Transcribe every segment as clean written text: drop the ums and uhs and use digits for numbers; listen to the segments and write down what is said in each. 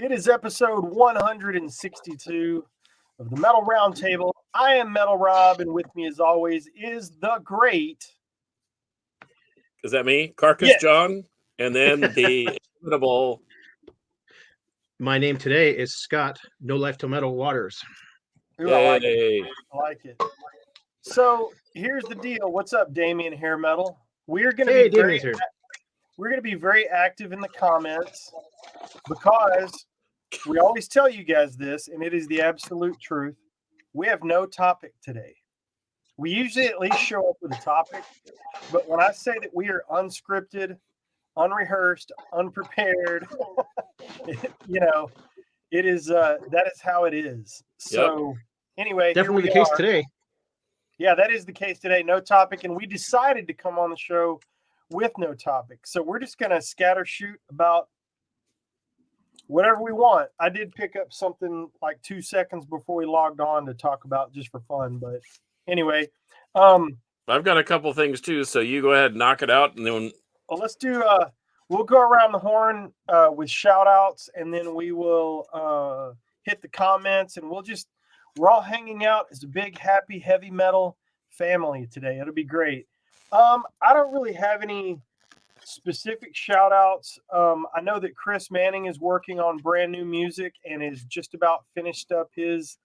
It is episode 162 of the Metal Roundtable. I am Metal Rob, and with me, as always, is the great. Is that me? Carcass Yes. John? And then the inimitable. My name today is Scott, No Life Till Metal Waters. Ooh, I like it. I like it. So here's the deal. What's up, Damien Hair Metal? We're going to be very active in the comments because we always tell you guys this, and it is the absolute truth. We have no topic today. We usually at least show up with a topic, but when I say that we are unscripted, unrehearsed, unprepared, it is that is how it is. So anyway, definitely the case today. Yeah, that is the case today. No topic, and we decided to come on the show with no topic. So we're just gonna scatter shoot about whatever we want. I did pick up something like 2 seconds before we logged on to talk about just for fun, but anyway, I've got a couple things too, so you go ahead and knock it out, and then let's do. We'll go around the horn with shout outs, and then we will hit the comments, and we're all hanging out as a big, happy, heavy metal family today. It'll be great. I don't really have any specific shout outs. I know that Chris Manning is working on brand new music and is just about finished up his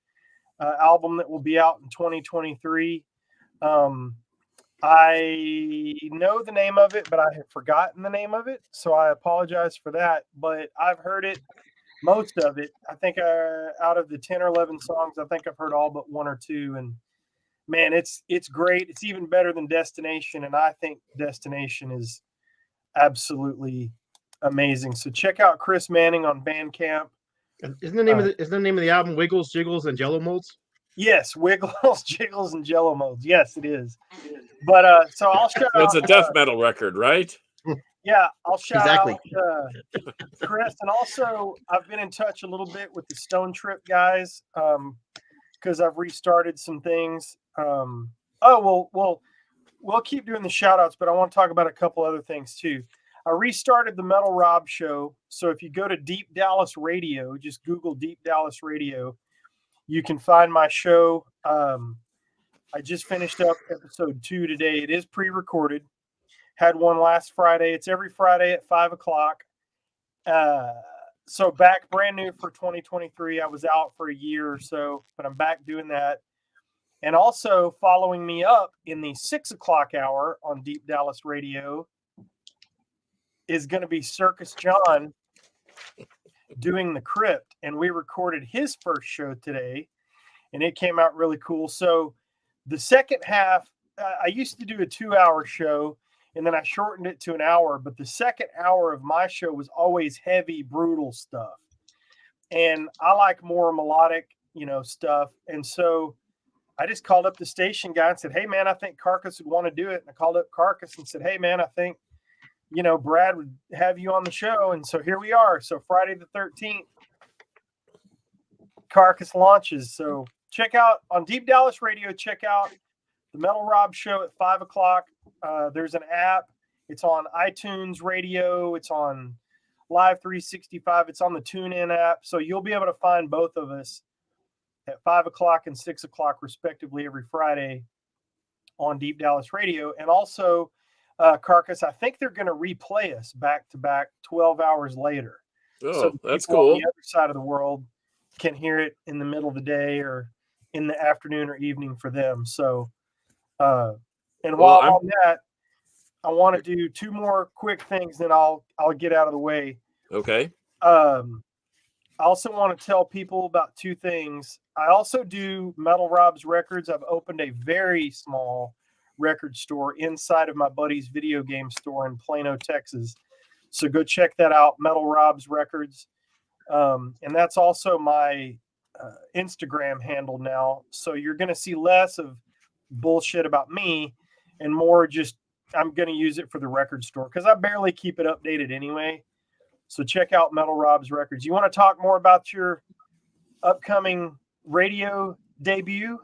album that will be out in 2023. I know the name of it, but I have forgotten the name of it, so I apologize for that. But I've heard it, most of it. I think out of the 10 or 11 songs, I think I've heard all but one or two. And man, it's great. It's even better than Destination, and I think Destination is absolutely amazing. So check out Chris Manning on Bandcamp. Isn't the name of the album Wiggles, Jiggles, and Jello Molds? Yes, Wiggles, Jiggles, and Jello Molds. Yes, it is. But so I'll shout out. It's a death metal record, right? Yeah, I'll shout out Chris, and also I've been in touch a little bit with the Stone Trip guys because I've restarted some things. We'll keep doing the shout outs, but I want to talk about a couple other things too. I restarted the Metal Rob show, so if you go to Deep Dallas Radio, just Google Deep Dallas Radio, you can find my show. I just finished up episode 2 today. It is pre-recorded. Had one last Friday. It's every Friday at 5:00. So back brand new for 2023. I was out for a year or so, but I'm back doing that. And also following me up in the 6:00 hour on Deep Dallas Radio is going to be Circus John doing the Crypt. And we recorded his first show today, and it came out really cool. So the second half, I used to do a 2-hour show, and then I shortened it to an hour. But the second hour of my show was always heavy, brutal stuff. And I like more melodic, stuff. And so I just called up the station guy and said, hey, man, I think Carcass would want to do it. And I called up Carcass and said, hey, man, I think, Brad would have you on the show. And so here we are. So Friday the 13th, Carcass launches. So check out on Deep Dallas Radio, check out the Metal Rob show at 5:00. There's an app. It's on iTunes Radio. It's on Live 365. It's on the TuneIn app. So you'll be able to find both of us at 5:00 and 6:00 respectively every Friday on Deep Dallas Radio. And also, Carcass, I think they're going to replay us back to back 12 hours later. Oh, so that's cool. On the other side of the world can hear it in the middle of the day or in the afternoon or evening for them. So, and while on that, I want to do 2 more quick things, then I'll get out of the way. Okay. I also want to tell people about 2 things. I also do Metal Rob's Records. I've opened a very small record store inside of my buddy's video game store in Plano, Texas. So go check that out, Metal Rob's Records. And that's also my Instagram handle now. So you're going to see less of bullshit about me and more just I'm going to use it for the record store because I barely keep it updated anyway. So check out Metal Rob's Records. You want to talk more about your upcoming radio debut?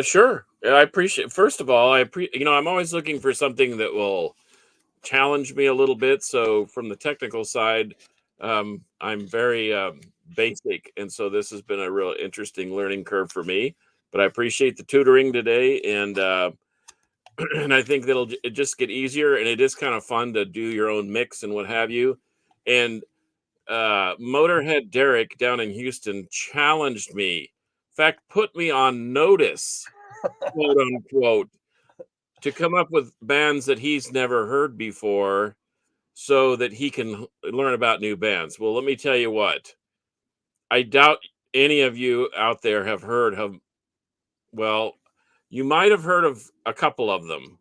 Sure. I appreciate. First of all, I'm always looking for something that will challenge me a little bit. So from the technical side, I'm very basic, and so this has been a real interesting learning curve for me. But I appreciate the tutoring today, and and I think it just get easier, and it is kind of fun to do your own mix and what have you. And Motorhead Derek down in Houston challenged me, in fact, put me on notice, quote unquote, to come up with bands that he's never heard before so that he can learn about new bands. Well, let me tell you what, I doubt any of you out there have heard of, well, you might have heard of a couple of them,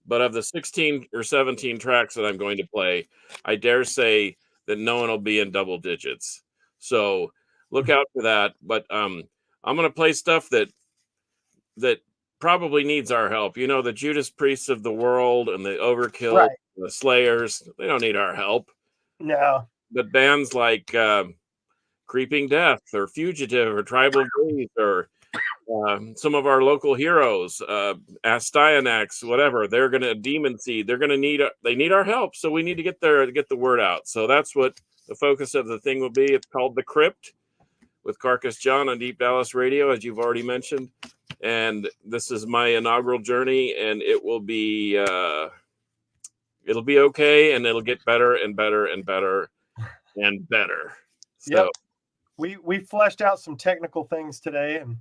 but of the 16 or 17 tracks that I'm going to play, I dare say that no one will be in double digits. So look out for that. But I'm going to play stuff that probably needs our help. You know, the Judas Priests of the world and the Overkill, Right. the Slayers, they don't need our help. No. But bands like Creeping Death or Fugitive or Tribal Grief or some of our local heroes, Astyanax, whatever, they're going to Demon Seed. They're going to need our help. So we need to get the word out. So that's what the focus of the thing will be. It's called The Crypt with Carcass John on Deep Dallas Radio, as you've already mentioned. And this is my inaugural journey, and it will be, it'll be okay. And it'll get better and better and better and better. So yep. We fleshed out some technical things today, and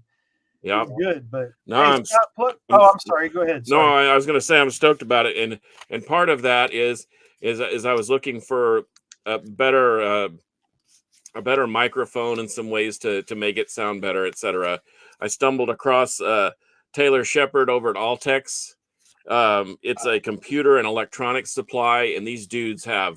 yeah, good. But no, I'm sorry. Go ahead. No, I was going to say I'm stoked about it, and part of that is I was looking for a better microphone and some ways to make it sound better, etc. I stumbled across Taylor Shepard over at Altex. It's a computer and electronics supply, and these dudes have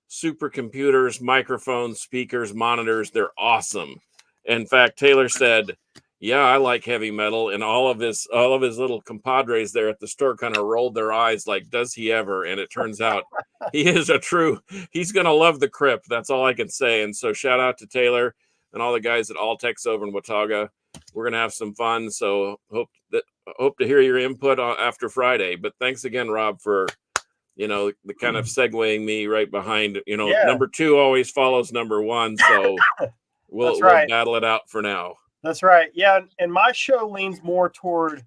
supercomputers, microphones, speakers, monitors. They're awesome. In fact, Taylor said, yeah, I like heavy metal, and all of his little compadres there at the store kind of rolled their eyes like, does he ever? And it turns out he's going to love The Crypt. That's all I can say. And so shout out to Taylor and all the guys at Altex over in Watauga. We're going to have some fun. So hope to hear your input after Friday. But thanks again, Rob, for, the kind of segueing me right behind, Number 2 always follows number 1. So we'll battle it out for now. That's right. Yeah. And my show leans more toward,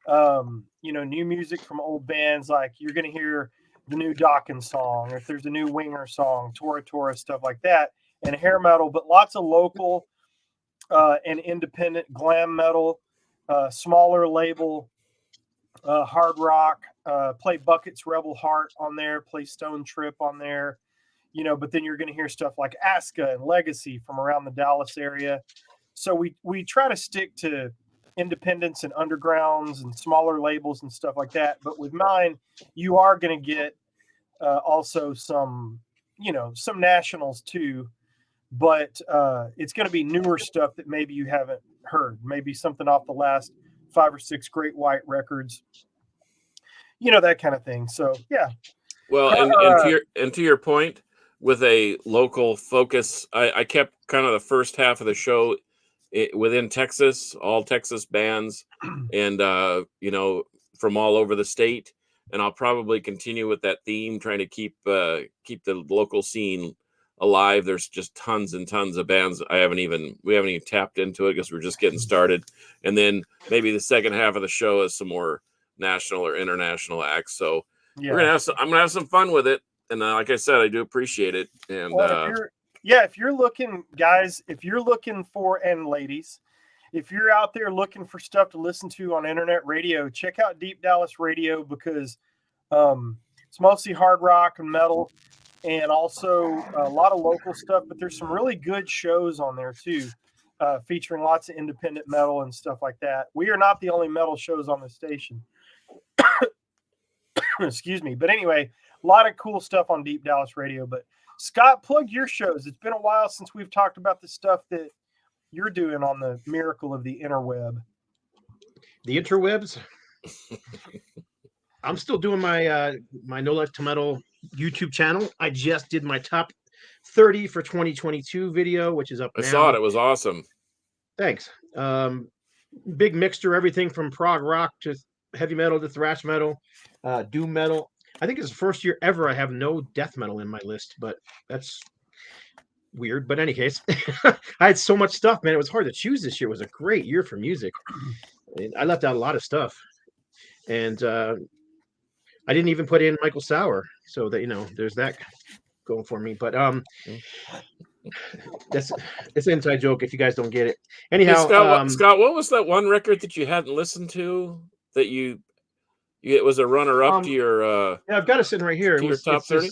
new music from old bands. Like you're going to hear the new Dawkins song, or if there's a new Winger song, Tora, stuff like that, and hair metal, but lots of local and independent glam metal, smaller label, hard rock, play Bucket's Rebel Heart on there, play Stone Trip on there, but then you're going to hear stuff like Aska and Legacy from around the Dallas area. So we try to stick to independents and undergrounds and smaller labels and stuff like that. But with mine, you are going to get also some nationals too. But it's going to be newer stuff that maybe you haven't heard. Maybe something off the last 5 or 6 Great White records. That kind of thing. So yeah. Well, and to your point, with a local focus, I kept kind of the first half of the show within Texas, all Texas bands, and from all over the state. And I'll probably continue with that theme, trying to keep the local scene alive. There's just tons and tons of bands we haven't even tapped into it because we're just getting started. And then maybe the second half of the show is some more national or international acts. So I'm gonna have some fun with it. And like I said, I do appreciate it. And if you're looking, guys, and ladies, if you're out there looking for stuff to listen to on internet radio, check out Deep Dallas Radio, because it's mostly hard rock and metal, and also a lot of local stuff. But there's some really good shows on there too, featuring lots of independent metal and stuff like that. We are not the only metal shows on the station. Excuse me. But anyway, a lot of cool stuff on Deep Dallas Radio. But Scott, plug your shows. It's been a while since we've talked about the stuff that you're doing on the miracle of the interweb. The interwebs? I'm still doing my my No Life to Metal YouTube channel. I just did my top 30 for 2022 video, which is up now. I saw it. It was awesome. Thanks. Big mixture, everything from prog rock to heavy metal to thrash metal, doom metal. I think it's the first year ever I have no death metal in my list, but that's weird. But in any case, I had so much stuff, man. It was hard to choose this year. It was a great year for music. I left out a lot of stuff, and I didn't even put in Michael Sauer, so that there's that going for me. But it's an inside joke if you guys don't get it. Anyhow, hey, Scott, what was that one record that you hadn't listened to that it was a runner-up to your? Yeah, I've got it sitting right here. To your top 30.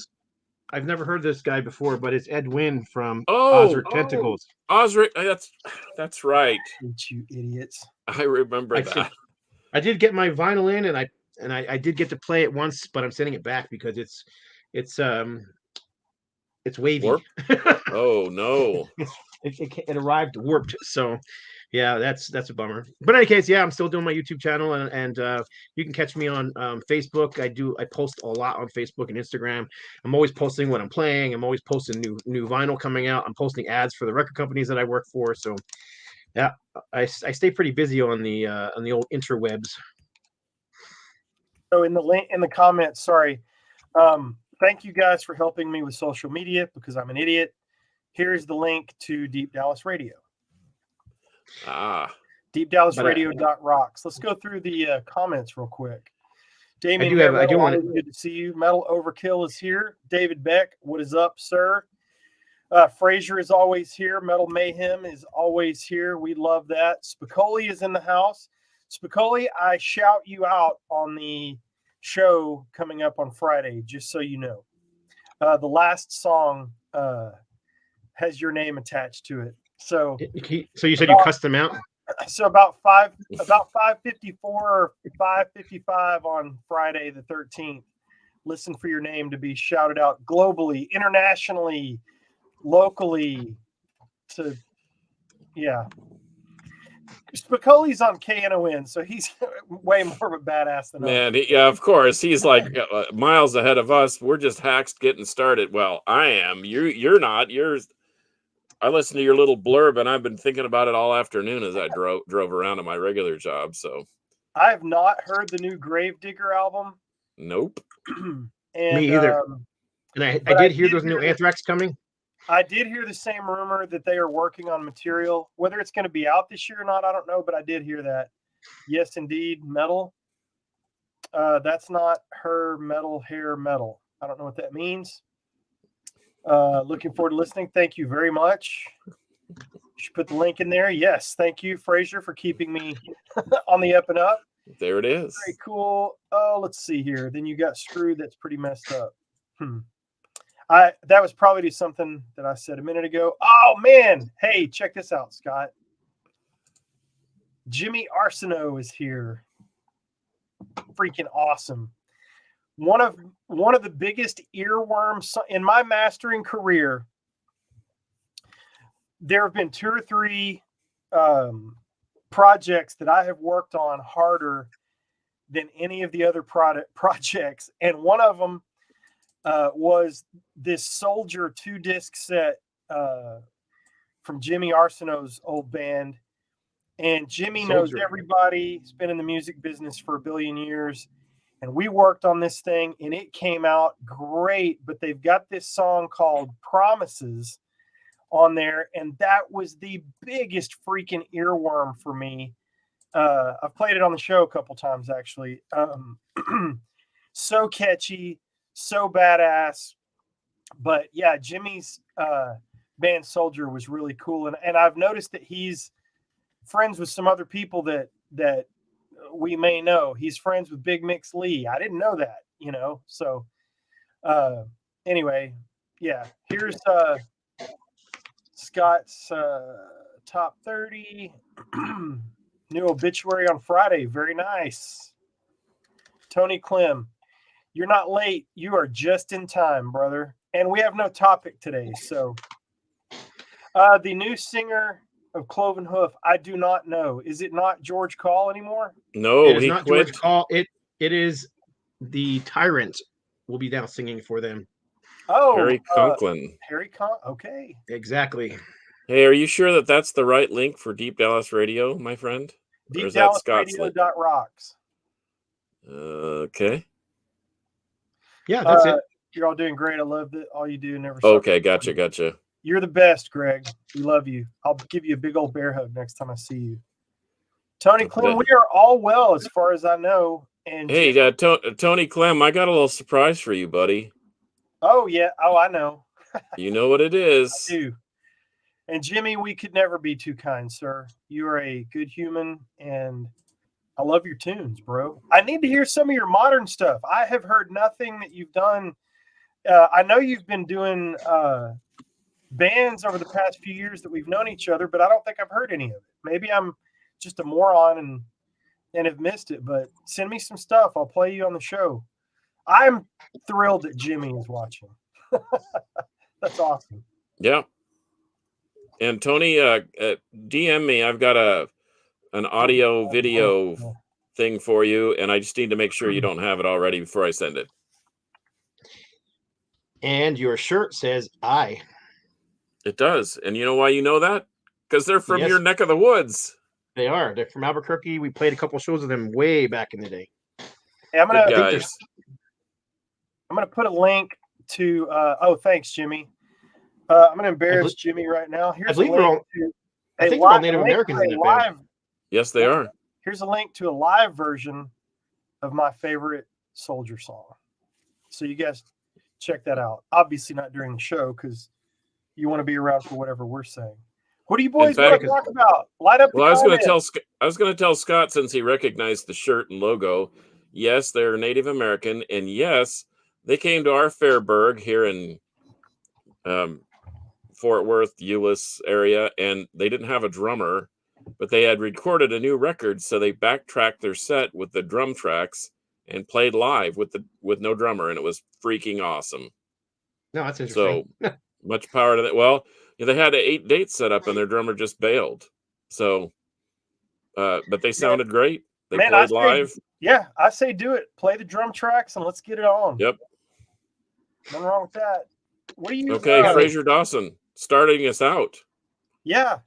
I've never heard this guy before, but it's Ed Wynn from Ozric Tentacles. Ozric, that's right. You idiots! I remember that. I did get my vinyl in, and I did get to play it once, but I'm sending it back because it's wavy. Oh no! It arrived warped. So yeah, that's a bummer. But in any case, yeah, I'm still doing my YouTube channel, and you can catch me on Facebook. I post a lot on Facebook and Instagram. I'm always posting what I'm playing. I'm always posting new vinyl coming out. I'm posting ads for the record companies that I work for. So yeah, I stay pretty busy on the old interwebs. So in the comments, sorry. Thank you guys for helping me with social media because I'm an idiot. Here's the link to Deep Dallas Radio. DeepDallasRadio.rocks. Let's go through the comments real quick. Damien, I do want to. Good to see you. Metal Overkill is here. David Beck, what is up, sir? Frazier is always here. Metal Mayhem is always here. We love that. Spicoli is in the house. Spicoli, I shout you out on the show coming up on Friday, just so you know. The last song has your name attached to it. So you said you cussed them out? So about 554 or 555 on Friday the 13th. Listen for your name to be shouted out globally, internationally, locally. Spicoli's on KNON, so he's way more of a badass than us. Yeah, of course. He's like miles ahead of us. We're just hacks getting started. Well, I am. You're not. I listened to your little blurb, and I've been thinking about it all afternoon as I drove around to my regular job. So I have not heard the new Gravedigger album. Nope. Me either. And I did hear there's new Anthrax coming. I did hear the same rumor that they are working on material. Whether it's going to be out this year or not, I don't know, but I did hear that. Yes, indeed. Metal. That's not her metal hair metal. I don't know what that means. Looking forward to listening. Thank you very much. You should put the link in there. Yes. Thank you, Frazier, for keeping me on the up and up. There it is. Very cool. Oh, let's see here. Then you got Screwed. That's pretty messed up. That was probably something that I said a minute ago. Oh man. Hey, check this out, Scott. Jimmy Arsenault is here. Freaking awesome. One of the biggest earworms in my mastering career. There have been 2 or 3 projects that I have worked on harder than any of the other projects, and one of them was this Soldier 2-disc set from Jimmy Arsenault's old band. And Jimmy knows everybody. He's been in the music business for a billion years. And we worked on this thing, and it came out great. But they've got this song called Promises on there, and that was the biggest freaking earworm for me. I've played it on the show a couple times, actually. So catchy, so badass. But yeah, Jimmy's band Soldier was really cool. And I've noticed that he's friends with some other people that we may know. He's friends with Big Mix Lee. I didn't know that, So anyway, yeah, here's Scott's top 30. New obituary on Friday. Very nice. Tony Clem, you're not late. You are just in time, brother. And we have no topic today. So the new singer of Cloven Hoof, I do not know. Is it not George Call anymore? No, it is not quit. George Call. It is the Tyrant will be now singing for them. Oh, Harry Conklin. Okay. Exactly. Hey, are you sure that that's the right link for Deep Dallas Radio, my friend? DeepDallasRadio.rocks. Okay. Yeah, that's it. You're all doing great. I love that all you do. Never. Okay, gotcha. You're the best, Greg. We love you. I'll give you a big old bear hug next time I see you. Tony Clem, we are all well as far as I know. And hey, Tony Clem, I got a little surprise for you, buddy. Oh, yeah. Oh, I know. You know what it is. I do. And Jimmy, we could never be too kind, sir. You are a good human, and I love your tunes, bro. I need to hear some of your modern stuff. I have heard nothing that you've done. I know you've been doing bands over the past few years that we've known each other, but I don't think I've heard any of it. Maybe I'm just a moron and have missed it, but send me some stuff. I'll play you on the show. I'm thrilled that Jimmy is watching. That's awesome. Yeah. And Tony, DM me. I've got an audio video thing for you, and I just need to make sure you don't have it already before I send it. And your shirt says "I." It does. And you know why you know that? Because they're from your neck of the woods. They are. They're from Albuquerque. We played a couple shows with them way back in the day. Hey, I'm gonna put a link to. Thanks, Jimmy. I'm gonna embarrass Jimmy right now. Here's I think they're all Native Americans in that band. Yes, they are. Here's a link to a live version of my favorite Soldier song. So you guys check that out. Obviously not during the show because you want to be around for whatever we're saying. What do you boys want to talk about? Light up. Well, I was going to tell Scott, since he recognized the shirt and logo. Yes, they're Native American, and yes, they came to our Fairburg here in Fort Worth, Euless area, and they didn't have a drummer, but they had recorded a new record, so they backtracked their set with the drum tracks and played live with no drummer, and it was freaking awesome. No, that's interesting. So much power to that. Well, they had 8 dates set up, and their drummer just bailed. So, but they sounded great. They played live. I say do it. Play the drum tracks and let's get it on. Yep. Nothing wrong with that. What do you? Okay, Fraser Dawson starting us out. Yeah.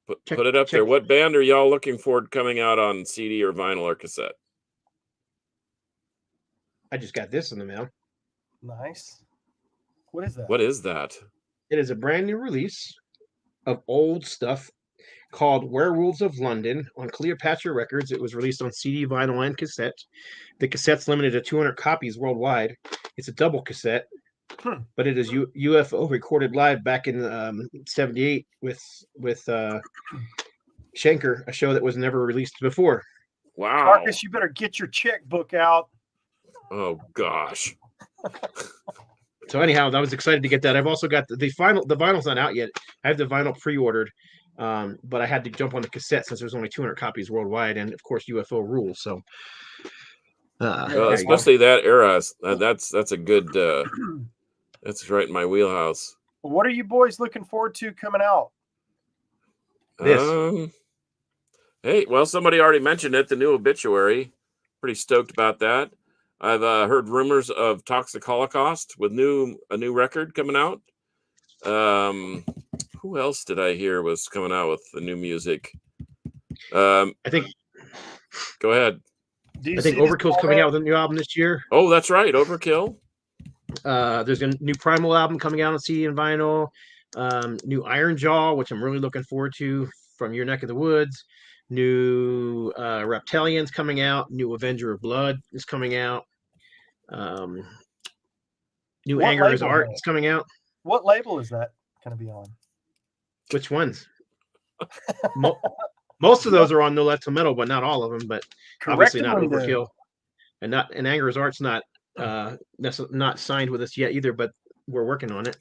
Put it up there. What band are y'all looking forward coming out on CD or vinyl or cassette? I just got this in the mail. Nice. What is that? What is that? It is a brand new release of old stuff called Werewolves of London on Cleopatra Records. It was released on CD, vinyl, and cassette. The cassette's limited to 200 copies worldwide. It's a double cassette, but it is UFO recorded live back in '78 with Schenker, a show that was never released before. Wow. Marcus, you better get your checkbook out. Oh gosh. So anyhow, I was excited to get that. I've also got the vinyl's not out yet. I have the vinyl pre-ordered, but I had to jump on the cassette since there's only 200 copies worldwide, and of course UFO rules. So, especially that era, that's a good. That's right in my wheelhouse. What are you boys looking forward to coming out? This. Hey, well, somebody already mentioned it. The new Obituary. Pretty stoked about that. I've heard rumors of Toxic Holocaust with a new record coming out. Who else did I hear was coming out with the new music? I think. Go ahead. I think Overkill's coming out with a new album this year. Oh, that's right, Overkill. There's a new Primal album coming out on CD and vinyl. New Iron Jaw, which I'm really looking forward to, from your neck of the woods. New Reptilians coming out. New Avenger of Blood is coming out. New Anger is Art is coming out. What label is that going to be on? Which ones? Most of those are on No Less to Metal, but not all of them. But obviously not Overkill, and Anger is Art's not signed with us yet either. But we're working on it,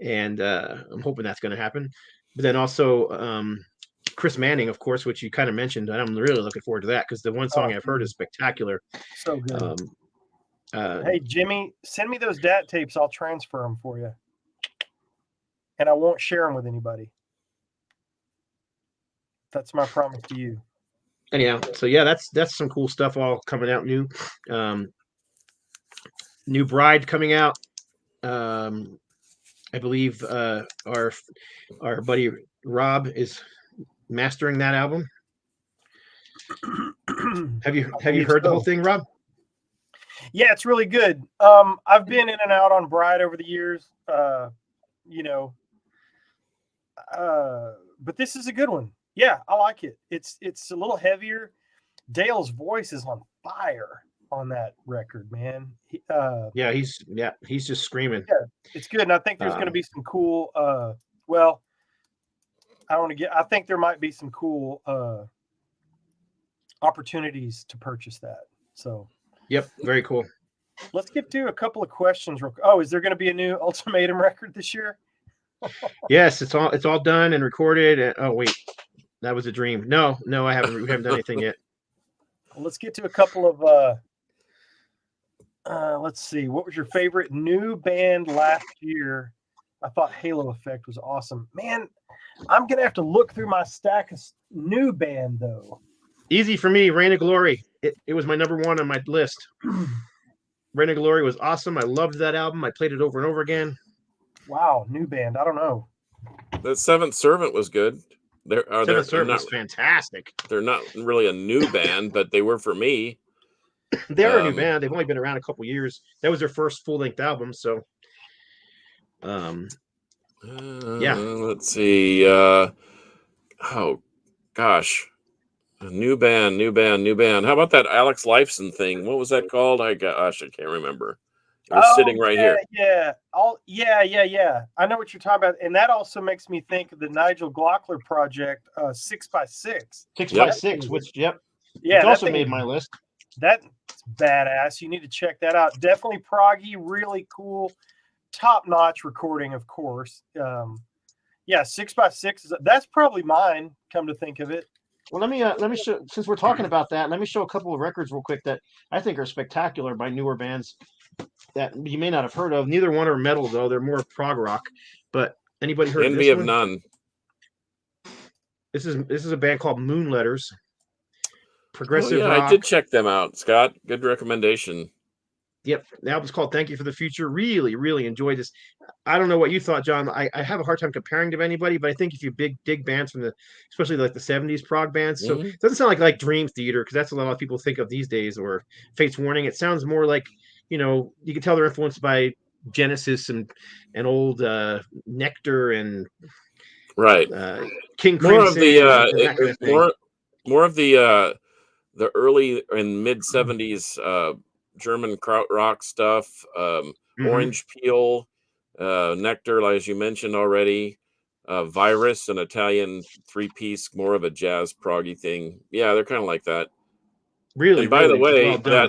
and I'm hoping that's going to happen. But then also Chris Manning, of course, which you kind of mentioned. I'm really looking forward to that because the one song I've heard is spectacular. So good. Hey, Jimmy, send me those DAT tapes. I'll transfer them for you. And I won't share them with anybody. That's my promise to you. Anyhow, so yeah, that's some cool stuff all coming out new. New Bride coming out. I believe our buddy Rob is mastering that album. Have you heard the whole thing, Rob? Yeah, it's really good. I've been in and out on Bride over the years. but this is a good one. Yeah, I like it. It's a little heavier. Dale's voice is on fire on that record, man. He's just screaming. Yeah, it's good, and I think there's going to be some cool. Well, I think there might be some cool opportunities to purchase that. So. Yep, very cool. Let's get to a couple of questions. Oh, is there going to be a new Ultimatum record this year? Yes, it's all done and recorded. And, oh wait, that was a dream. No, we haven't done anything yet. Well, let's get to a couple of. Let's see. What was your favorite new band last year? I thought Halo Effect was awesome. Man, I'm gonna have to look through my stack of new band though. Easy for me. Reign of Glory. It was my number one on my list. Reign of Glory was awesome. I loved that album. I played it over and over again. Wow, new band. I don't know. The Seventh Servant was good. Seventh Servant was fantastic. They're not really a new band, but they were for me. They're a new band. They've only been around a couple years. That was their first full-length album. So, yeah. Let's see. Oh, gosh. A new band. How about that Alex Lifeson thing? What was that called? I can't remember. It was sitting right here. Yeah. I know what you're talking about. And that also makes me think of the Nigel Glockler project, 6x6. 6x6, which, Yeah. It's also made my list. That's badass. You need to check that out. Definitely proggy, really cool, top-notch recording, of course. 6x6, that's probably mine, come to think of it. Well, let me show, since we're talking about that, let me show a couple of records real quick that I think are spectacular by newer bands that you may not have heard of. Neither one are metal though; they're more prog rock. But anybody heard Envy of of None? This is a band called Moonletters. Progressive rock. I did check them out, Scott. Good recommendation. Yep, the album's called "Thank You for the Future." Really, really enjoyed this. I don't know what you thought, John. I have a hard time comparing to anybody, but I think if you dig bands from especially like the '70s prog bands, so it doesn't sound like Dream Theater because that's a lot of people think of these days, or Fates Warning. It sounds more like you can tell they're influenced by Genesis and old Nectar and right King Crimson. More of the early and mid '70s. German krautrock stuff, Orange Peel, Nectar, as you mentioned already, Virus, an Italian three-piece, more of a jazz proggy thing. Yeah, they're kind of like that. Really. And by the way, well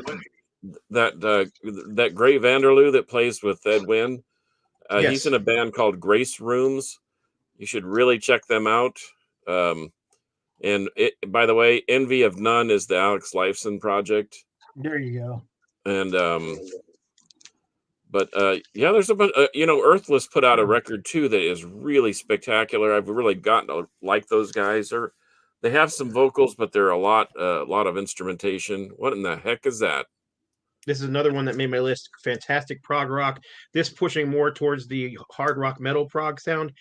that Gray Vanderloo that plays with Ed Wynn, he's in a band called Grace Rooms. You should really check them out. And by the way, Envy of None is the Alex Lifeson project. There you go. And there's a bunch. Earthless put out a record too that is really spectacular. I've really gotten to like those guys. They have some vocals, but they're a lot of instrumentation. What in the heck is that? This is another one that made my list. Fantastic prog rock. This pushing more towards the hard rock metal prog sound.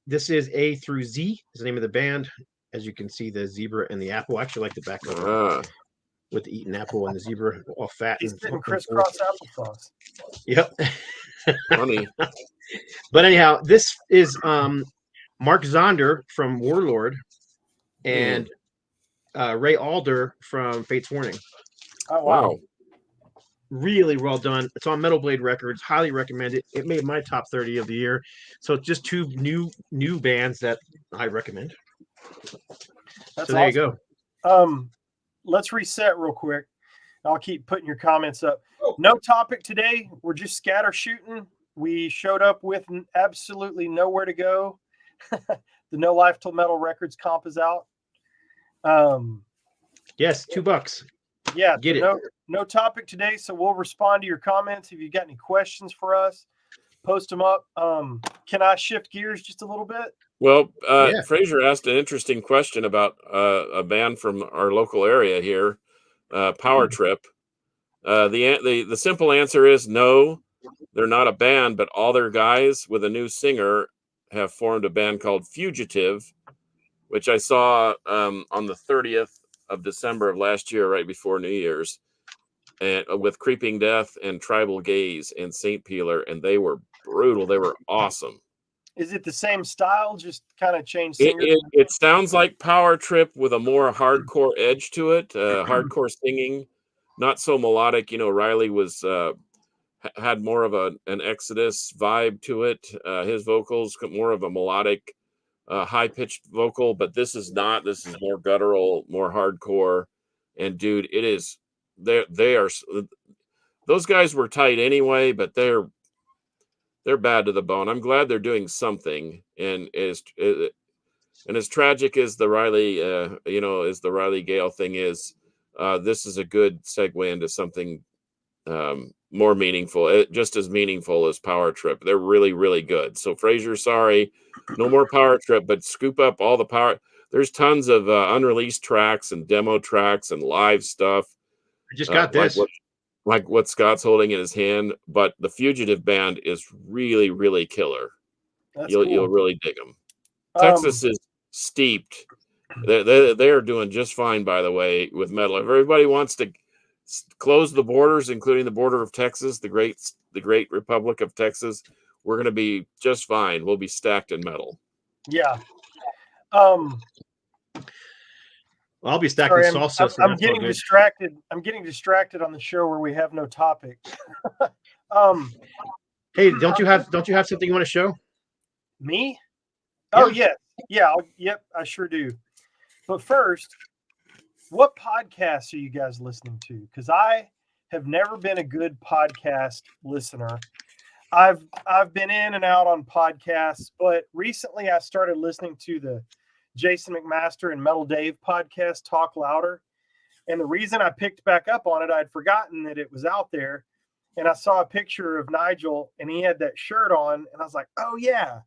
This is A through Z is the name of the band. As you can see, the zebra and the apple. I actually like the back cover. With the eaten apple and the zebra all fat and crisscross applesauce. Yep. Funny. But anyhow, this is Mark Zonder from Warlord and Ray Alder from Fates Warning. Oh wow. Really well done. It's on Metal Blade Records. Highly recommend it. It made my top 30 of the year. So it's just two new bands that I recommend. That's so there awesome. You go. Let's reset real quick. I'll keep putting your comments up. No topic today. We're just scatter shooting. We showed up with absolutely nowhere to go. The No Life Till Metal Records comp is out. Yes, $2. Yeah, get it. No topic today, so we'll respond to your comments. If you've got any questions for us, post them up. Can I shift gears just a little bit? Well, Fraser asked an interesting question about a band from our local area here, Power Trip. The simple answer is no, they're not a band, but all their guys with a new singer have formed a band called Fugitive, which I saw on the 30th of December of last year, right before New Year's, and with Creeping Death and Tribal Gaze and St. Peeler, and they were brutal. They were awesome. Is it the same style, just kind of changed It, singers? it sounds like Power Trip with a more hardcore edge to it, hardcore singing, not so melodic. Riley was had more of an Exodus vibe to it. His vocals more of a melodic, high pitched vocal, but this is not. This is more guttural, more hardcore. And dude, it is. They are. Those guys were tight anyway, but they're bad to the bone. I'm glad they're doing something, and as tragic as the Riley, as the Riley Gale thing is, this is a good segue into something more meaningful, just as meaningful as Power Trip. They're really, really good. So Fraser, sorry, no more Power Trip, but scoop up all the power. There's tons of unreleased tracks and demo tracks and live stuff. I just got this. Like what Scott's holding in his hand, but the Fugitive Band is really, really killer. You'll really dig them. Texas is steeped. They are doing just fine, by the way, with metal. If everybody wants to close the borders, including the border of Texas, the great Republic of Texas, we're going to be just fine. We'll be stacked in metal. Yeah. I'll be stacked in salsa. I'm getting distracted. I'm getting distracted on the show where we have no topic. Hey, don't you have something you want to show? Me? Yeah. Oh yeah. Yep, I sure do. But first, what podcasts are you guys listening to? Because I have never been a good podcast listener. I've been in and out on podcasts, but recently I started listening to the Jason McMaster and Metal Dave podcast, Talk Louder. And the reason I picked back up on it, I'd forgotten that it was out there. And I saw a picture of Nigel and he had that shirt on. And I was like, oh, yeah.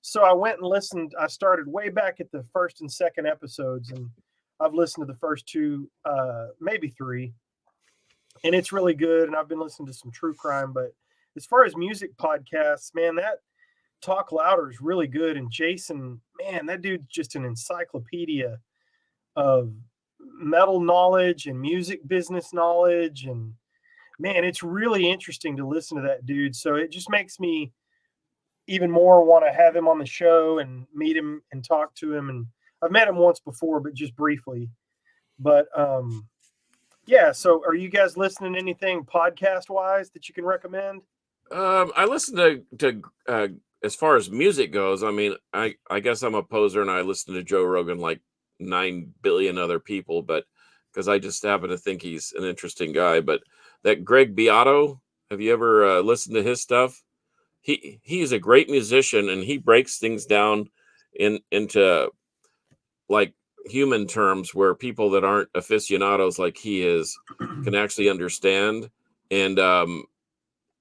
So I went and listened. I started way back at the first and second episodes. And I've listened to the first two, maybe three. And it's really good. And I've been listening to some true crime. But as far as music podcasts, man, that Talk Louder is really good. And Jason, man, that dude's just an encyclopedia of metal knowledge and music business knowledge. And man, it's really interesting to listen to that dude. So it just makes me even more want to have him on the show and meet him and talk to him. And I've met him once before, but just briefly. But yeah, so are you guys listening to anything podcast wise that you can recommend? I listen to as far as music goes, I mean, I guess I'm a poser and I listen to Joe Rogan like 9 billion other people, but because I just happen to think he's an interesting guy. But that Greg Beato, have you ever listened to his stuff? He's a great musician and he breaks things down into like human terms where people that aren't aficionados like he is can actually understand. And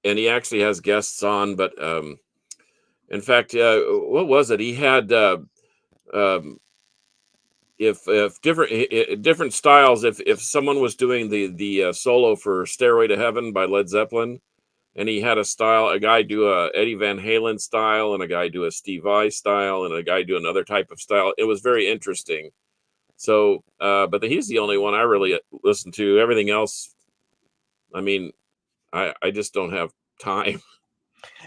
he actually has guests on, but in fact, what was it? He had if different styles. If someone was doing the solo for "Stairway to Heaven" by Led Zeppelin, and he had a guy do a Eddie Van Halen style, and a guy do a Steve Vai style, and a guy do another type of style. It was very interesting. So, but he's the only one I really listen to. Everything else, I mean, I just don't have time.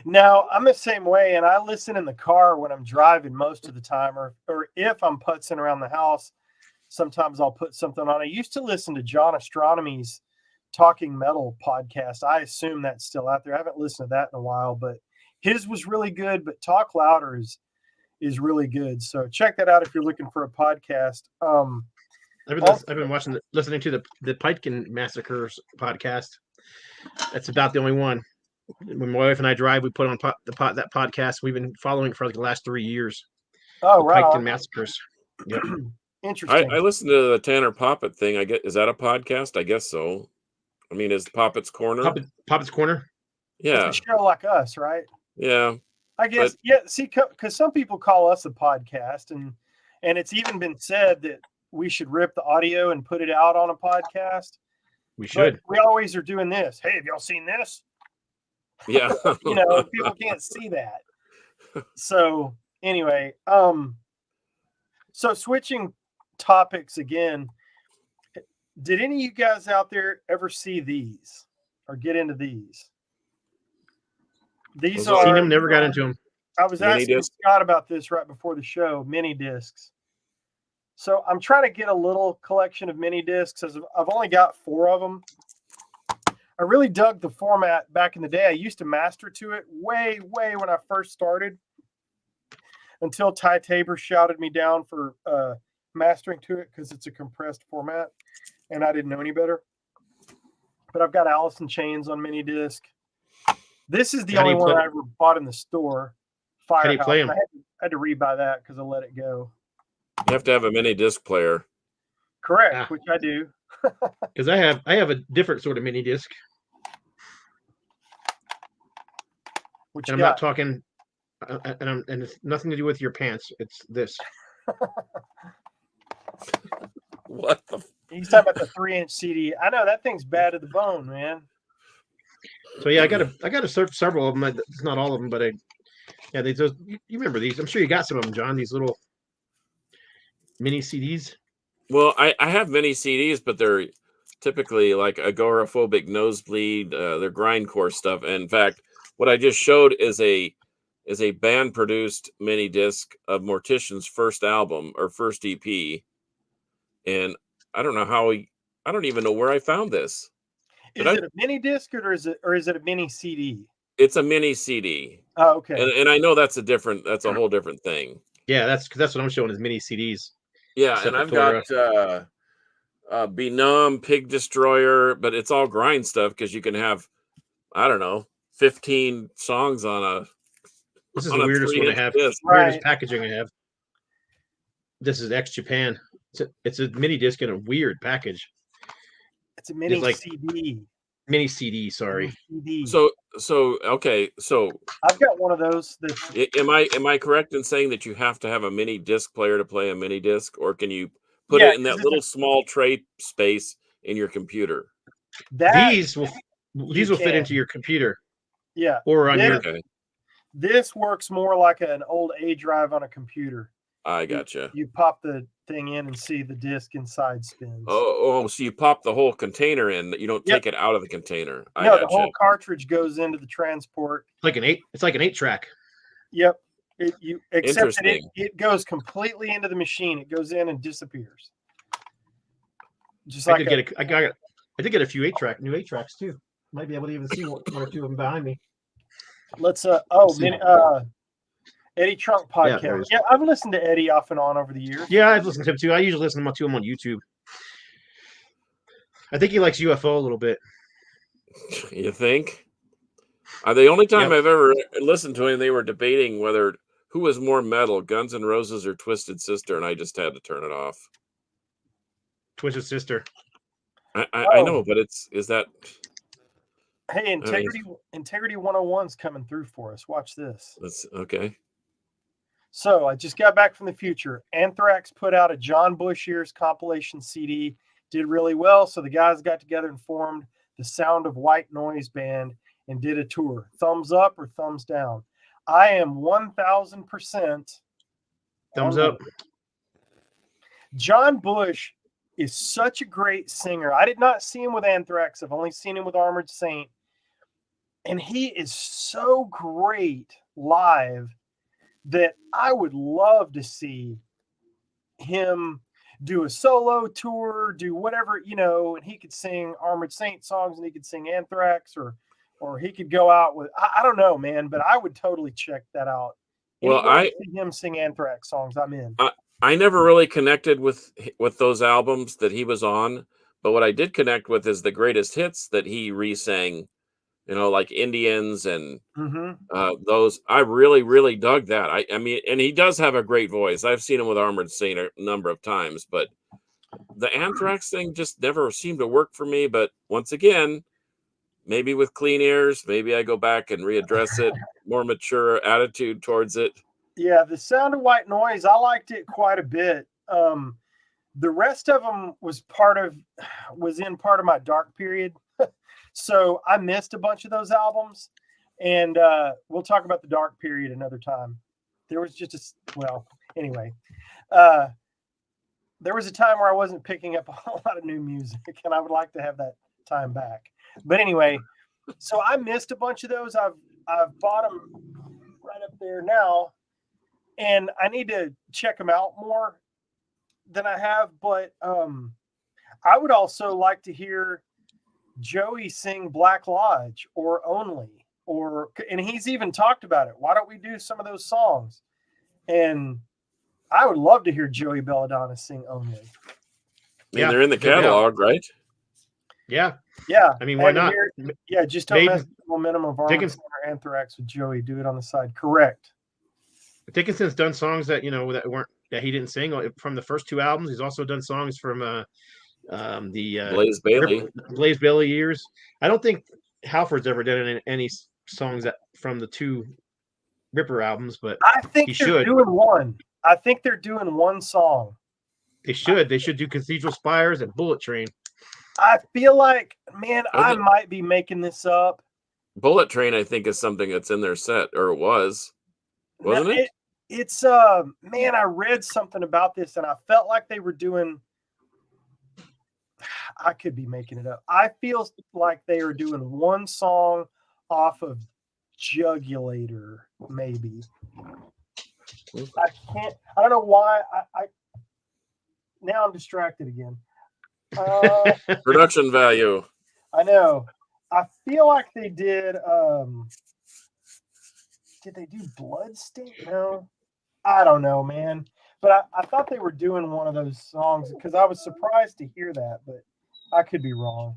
No, I'm the same way, and I listen in the car when I'm driving most of the time, or if I'm putzing around the house, sometimes I'll put something on. I used to listen to John Astronomy's Talking Metal podcast. I assume that's still out there. I haven't listened to that in a while, but his was really good. But Talk Louder is really good. So check that out if you're looking for a podcast. I've been listening to the Piketon Massacres podcast. That's about the only one. When my wife and I drive, we put on that podcast. We've been following it for like the last 3 years. Oh, right. Piketon Massacres. Yep. Interesting. I listened to the Tanner Poppet thing. Is that a podcast? I guess so. I mean, is Poppet's Corner? Poppet's Corner? Yeah. It's a show like us, right? Yeah. I guess, yeah. See, because some people call us a podcast, and it's even been said that we should rip the audio and put it out on a podcast. We should. But we always are doing this. Hey, have y'all seen this? Yeah. People can't see that. So anyway, so switching topics again, did any of you guys out there ever see these or get into these? These Those are- Seen are. them, never got into them. I was Mini asking disc? Scott about this right before the show. Mini discs. So I'm trying to get a little collection of mini discs. As I've only got 4 of them. I really dug the format back in the day. I used to master to it way when I first started, until Ty Tabor shouted me down for mastering to it because it's a compressed format, and I didn't know any better. But I've got Alice in Chains on mini disc. This is the How do only you one play- I ever bought in the store. do you Firehouse. play 'em? I had to rebuy that because I let it go. You have to have a mini disc player. Correct, Ah. which I do. Because I have a different sort of mini disc, Which and I'm not talking, and it's nothing to do with your pants. It's this. What the? he's talking about the 3-inch CD. I know that thing's bad to the bone, man. So yeah, I got to search several of them. It's not all of them, but you remember these? I'm sure you got some of them, John. These little mini CDs. Well, I have many CDs, but they're typically like agoraphobic nosebleed. They're grindcore stuff. And in fact, what I just showed is a band produced mini disc of Mortician's first album or first EP. And I don't know I don't even know where I found this. Is But it a mini disc or is it a mini CD? It's a mini CD. Oh, okay. And I know that's a whole different thing. Yeah, that's what I'm showing is mini CDs. Yeah, and I've got Benumb, Pig Destroyer, but it's all grind stuff because you can have, I don't know, 15 songs on a. This is on the a weirdest one I 3-inch have. disc. Weirdest Right. packaging I have. This is X Japan. It's a mini disc in a weird package. It's a mini like- CD. Mini CD. Sorry. CD. So okay, so I've got one of those. That's am I correct in saying that you have to have a mini disc player to play a mini disc, or can you put Yeah, it in 'cause that it's little small tray space in your computer? that. These will fit can. into your computer Yeah. or on This- your. Okay, This works more like an old A drive on a computer. I gotcha. You pop the thing in and see the disc inside spins. Oh, so you pop the whole container in. You don't Yep. take it out of the container. I no, the gotcha. whole cartridge goes into the transport. It's like an 8-track. Yep. Except that Interesting. it goes completely into the machine. It goes in and disappears. Just I like did get a few new 8-tracks too. Might be able to even see one or two of them behind me. let's see. Eddie Trunk Yeah, there it podcast. is. Yeah, I've listened to Eddie off and on over the years. Yeah, I've listened to him too. I usually listen to him on YouTube. I think he likes UFO a little bit. You think? The only time Yep. I've ever listened to him, they were debating who was more metal, Guns N' Roses or Twisted Sister, and I just had to turn it off. Twisted Sister. I Oh. know, but is that Hey, Integrity 101's coming through for us. Watch this. that's okay? So I just got back from the future. Anthrax put out a John Bush Years compilation CD. Did really well. So the guys got together and formed the Sound of White Noise band and did a tour. Thumbs up or thumbs down? I am 1000% Thumbs on up. board. John Bush is such a great singer. I did not see him with Anthrax. I've only seen him with Armored Saint. And he is so great live that I would love to see him do a solo tour, do whatever, and he could sing Armored Saint songs and he could sing Anthrax or he could go out with, I don't know, man, but I would totally check that out. Well, Anywhere I see him sing Anthrax songs, I'm in. I never really connected with those albums that he was on, but what I did connect with is the greatest hits that he re-sang, like Indians and those. I really, really dug that. I mean, and he does have a great voice. I've seen him with Armored Saint a number of times, but the Anthrax thing just never seemed to work for me. But once again, maybe with clean ears, maybe I go back and readdress it, more mature attitude towards it. Yeah, the Sound of White Noise, I liked it quite a bit. The rest of them was in part of my dark period. So I missed a bunch of those albums. And we'll talk about the dark period another time. There was anyway. There was a time where I wasn't picking up a whole lot of new music, and I would like to have that time back. But anyway, so I missed a bunch of those. I've bought them right up there now, and I need to check them out more than I have. But I would also like to hear Joey sing Black Lodge or Only, and he's even talked about it. Why don't we do some of those songs? And I would love to hear Joey Belladonna sing Only. I mean, they're in the catalog, right? Yeah. Yeah. I mean, why not? Just don't mess with the momentum of Armisen or Anthrax with Joey. Do it on the side. Correct. Dickinson's done songs that that he didn't sing from the first 2 albums. He's also done songs from the Blaze Bailey years. I don't think Halford's ever done any songs from the 2 Ripper albums, but I think they're doing one. I think they're doing one song. They should. They should do Cathedral Spires and Bullet Train. I feel like, man, I might be making this up. Bullet Train, I think, is something that's in their set, or it wasn't it? It's man, I read something about this and I felt like they were doing. I could be making it up. I feel like they are doing one song off of Jugulator, maybe. I don't know why. Now I'm distracted again. Production value. I know. I feel like they did. Did they do Bloodstain? No, I don't know, man. But I thought they were doing one of those songs because I was surprised to hear that, but I could be wrong.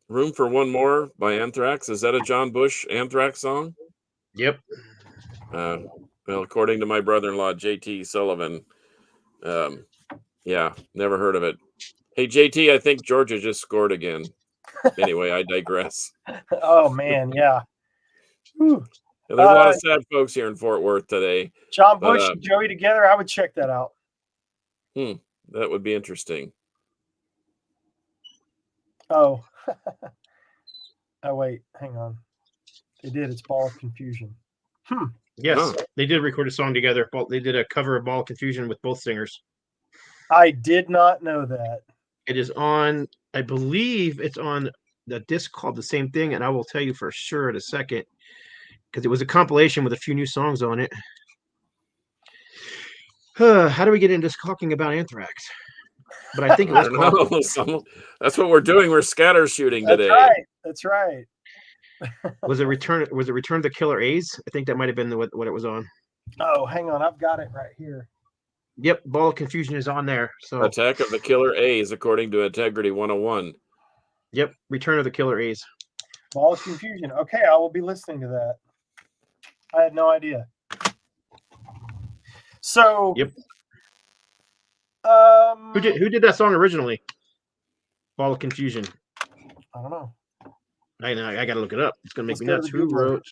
Room for One More by Anthrax. Is that a John Bush Anthrax song? Yep. Well, according to my brother-in-law, JT Sullivan. Yeah, never heard of it. Hey, JT, I think Georgia just scored again. Anyway, I digress. Oh, man, yeah. There's a lot of sad folks here in Fort Worth today. John Bush and Joey together, I would check that out. That would be interesting. Oh. Oh, wait, hang on. They did. It's Ball of Confusion. Yes, They did record a song together. They did a cover of Ball of Confusion with both singers. I did not know that. It is on, I believe it's on the disc called The Same Thing, and I will tell you for sure in a second, because it was a compilation with a few new songs on it. How do we get into talking about Anthrax? But I think it was that's what we're doing. We're scatter shooting today. That's right. Was it Return of the Killer A's? I think that might have been what it was on. Oh, hang on. I've got it right here. Yep, Ball of Confusion is on there. So Attack of the Killer A's, according to Integrity 101. Yep, Return of the Killer A's. Ball of Confusion. Okay, I will be listening to that. I had no idea. So yep. Who did that song originally? Ball of Confusion. I don't know. I know. I gotta look it up. It's gonna make me nuts. Who wrote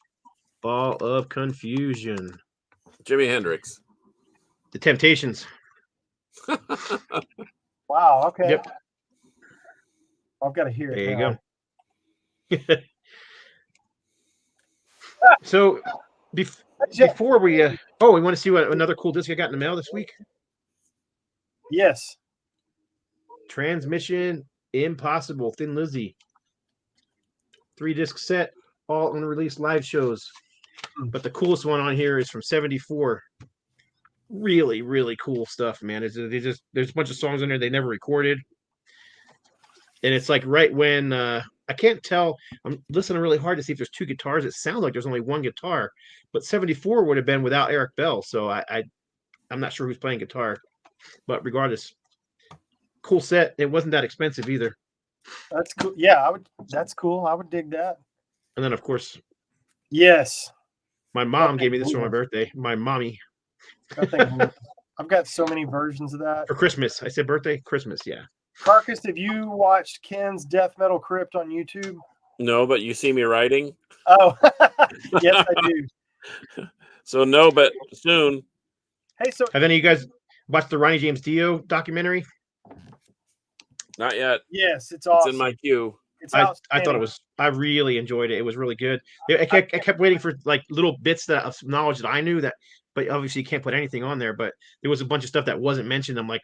Ball of Confusion? Jimi Hendrix. The Temptations. Wow. Okay. Yep. I've got to hear it. There you go. So before we we want to see what another cool disc I got in the mail this week. Yes. Transmission Impossible, Thin Lizzy. 3-disc set, all unreleased live shows. But the coolest one on here is from '74. Really, really cool stuff, man. There's a bunch of songs in there they never recorded. And it's like right when I can't tell. I'm listening really hard to see if there's 2 guitars. It sounds like there's only 1 guitar, but '74 would have been without Eric Bell. So I'm not sure who's playing guitar, but regardless, cool set. It wasn't that expensive either. That's cool. Yeah, that's cool. I would dig that. And then of course, yes, my mom gave me this for my birthday. My mommy. I've got so many versions of that for Christmas. I said birthday, Christmas. Yeah. Carcass, have you watched Ken's Death Metal Crypt on YouTube? No, but you see me writing. Oh, yes, I do. So no, but soon. Hey, so have any of you guys watched the Ronnie James Dio documentary? Not yet. Yes, it's awesome. It's in my queue. I thought it was. I really enjoyed it. It was really good. I kept waiting for like little bits of knowledge that I knew that, but obviously you can't put anything on there. But there was a bunch of stuff that wasn't mentioned. I'm like,